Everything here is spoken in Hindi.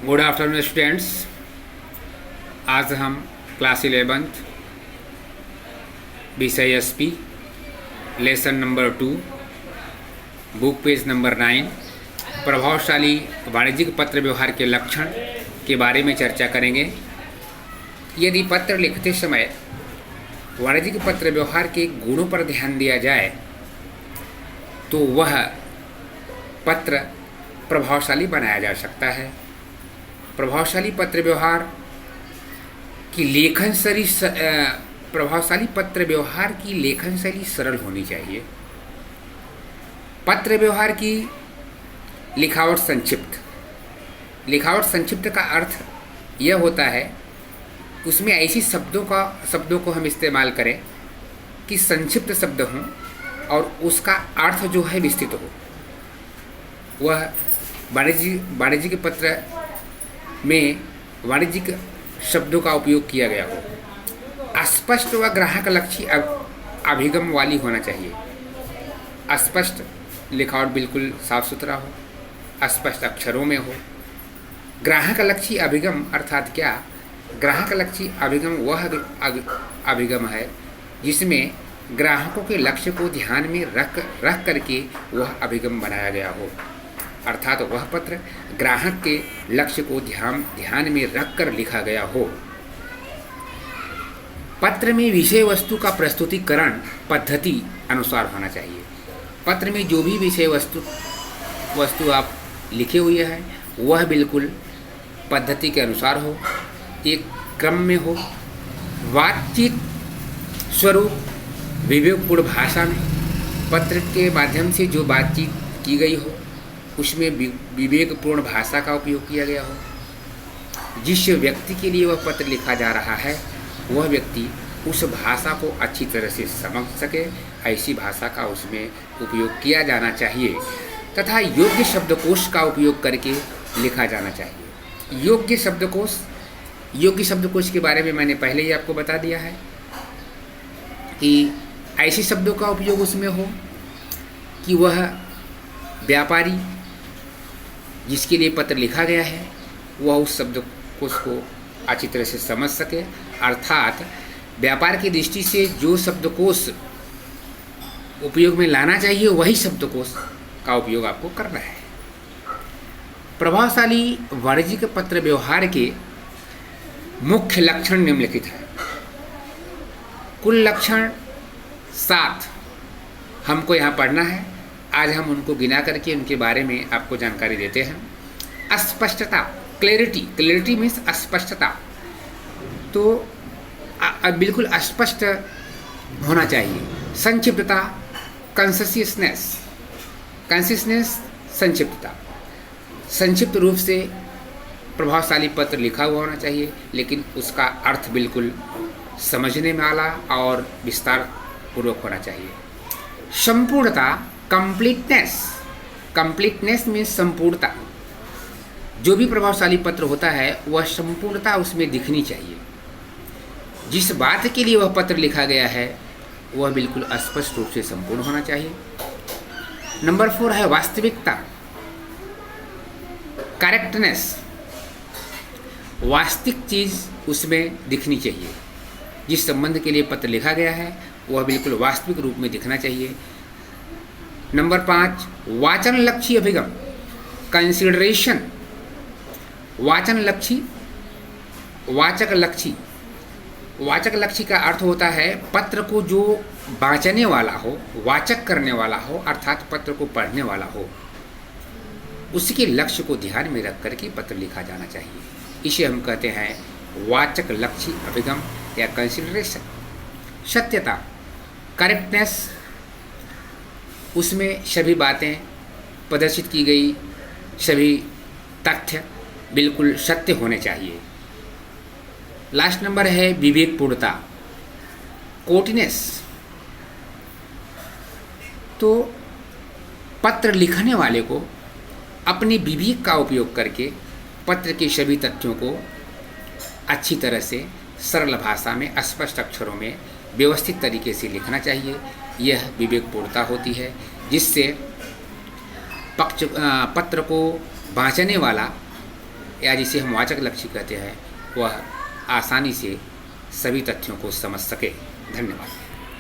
Good afternoon students. आज हम क्लास 11th विषय SP lesson number 2 book page number 9 प्रभावशाली वाणिज्यिक पत्र व्यवहार के लक्षण के बारे में चर्चा करेंगे। यदि पत्र लिखते समय वाणिज्यिक पत्र व्यवहार के गुणों पर ध्यान दिया जाए तो वह पत्र प्रभावशाली बनाया जा सकता है। प्रभावशाली पत्र व्यवहार की लेखन शैली सरल होनी चाहिए। पत्र व्यवहार की लिखावट संक्षिप्त का अर्थ यह होता है उसमें ऐसी शब्दों को हम इस्तेमाल करें कि संक्षिप्त शब्द हों और उसका अर्थ जो है विस्तृत हो। वह वाणिज्यिक पत्र में वाणिज्यिक शब्दों का उपयोग किया गया हो। स्पष्ट व ग्राहक लक्षी अभिगम वाली होना चाहिए। स्पष्ट लिखावट बिल्कुल साफ सुथरा हो, स्पष्ट अक्षरों में हो। ग्राहक लक्षी अभिगम अर्थात क्या? ग्राहक लक्षी अभिगम वह अभिगम है जिसमें ग्राहकों के लक्ष्य को ध्यान में रख करके वह अभिगम बनाया गया हो, अर्थात वह पत्र ग्राहक के लक्ष्य को ध्यान में रखकर लिखा गया हो। पत्र में विषय वस्तु का प्रस्तुतिकरण पद्धति अनुसार होना चाहिए। पत्र में जो भी विषय वस्तु आप लिखे हुए हैं वह बिल्कुल पद्धति के अनुसार हो, एक क्रम में हो। बातचीत स्वरूप विवेकपूर्ण भाषा में पत्र के माध्यम से जो बातचीत की गई हो उसमें विवेकपूर्ण भाषा का उपयोग किया गया हो। जिस व्यक्ति के लिए वह पत्र लिखा जा रहा है वह व्यक्ति उस भाषा को अच्छी तरह से समझ सके, ऐसी भाषा का उसमें उपयोग किया जाना चाहिए तथा योग्य शब्दकोश का उपयोग करके लिखा जाना चाहिए। योग्य शब्दकोश के बारे में मैंने पहले ही आपको बता दिया है कि ऐसे शब्दों का उपयोग उसमें हो कि वह व्यापारी जिसके लिए पत्र लिखा गया है वह उस शब्दकोश को अच्छी तरह से समझ सके, अर्थात व्यापार की दृष्टि से जो शब्दकोश उपयोग में लाना चाहिए वही शब्दकोश का उपयोग आपको करना है। प्रभावशाली वाणिज्यिक पत्र व्यवहार के मुख्य लक्षण निम्नलिखित हैं। कुल लक्षण 7 हमको यहाँ पढ़ना है। आज हम उनको गिना करके उनके बारे में आपको जानकारी देते हैं। स्पष्टता, क्लैरिटी मीन्स स्पष्टता, तो बिल्कुल स्पष्ट होना चाहिए। संक्षिप्तता, कंसिस्टेंस, संक्षिप्तता, संक्षिप्त रूप से प्रभावशाली पत्र लिखा हुआ होना चाहिए लेकिन उसका अर्थ बिल्कुल समझने वाला और विस्तार पूर्वक होना चाहिए। संपूर्णता, कंप्लीटनेस में संपूर्णता। जो भी प्रभावशाली पत्र होता है वह संपूर्णता उसमें दिखनी चाहिए। जिस बात के लिए वह पत्र लिखा गया है वह बिल्कुल स्पष्ट रूप से संपूर्ण होना चाहिए। नंबर 4 है वास्तविकता, करेक्टनेस। वास्तविक चीज़ उसमें दिखनी चाहिए। जिस संबंध के लिए पत्र लिखा गया है वह बिल्कुल वास्तविक रूप में दिखना चाहिए। नंबर 5 वाचन लक्षी अभिगम, कंसिडरेशन। वाचक लक्षी का अर्थ होता है पत्र को जो वाचने वाला हो, वाचक करने वाला हो, अर्थात पत्र को पढ़ने वाला हो, उसके लक्ष्य को ध्यान में रख करके पत्र लिखा जाना चाहिए। इसे हम कहते हैं वाचक लक्षी अभिगम या कंसिडरेशन। सत्यता, करेक्टनेस, उसमें सभी बातें प्रदर्शित की गई, सभी तथ्य बिल्कुल सत्य होने चाहिए। लास्ट नंबर है विवेकपूर्णता, कोटिनेस। तो पत्र लिखने वाले को अपने विवेक का उपयोग करके पत्र के सभी तथ्यों को अच्छी तरह से सरल भाषा में स्पष्ट अक्षरों में व्यवस्थित तरीके से लिखना चाहिए। यह विवेकपूर्णता होती है जिससे पत्र को वांचने वाला या जिसे हम वाचक लक्ष्य कहते हैं वह आसानी से सभी तथ्यों को समझ सके। धन्यवाद।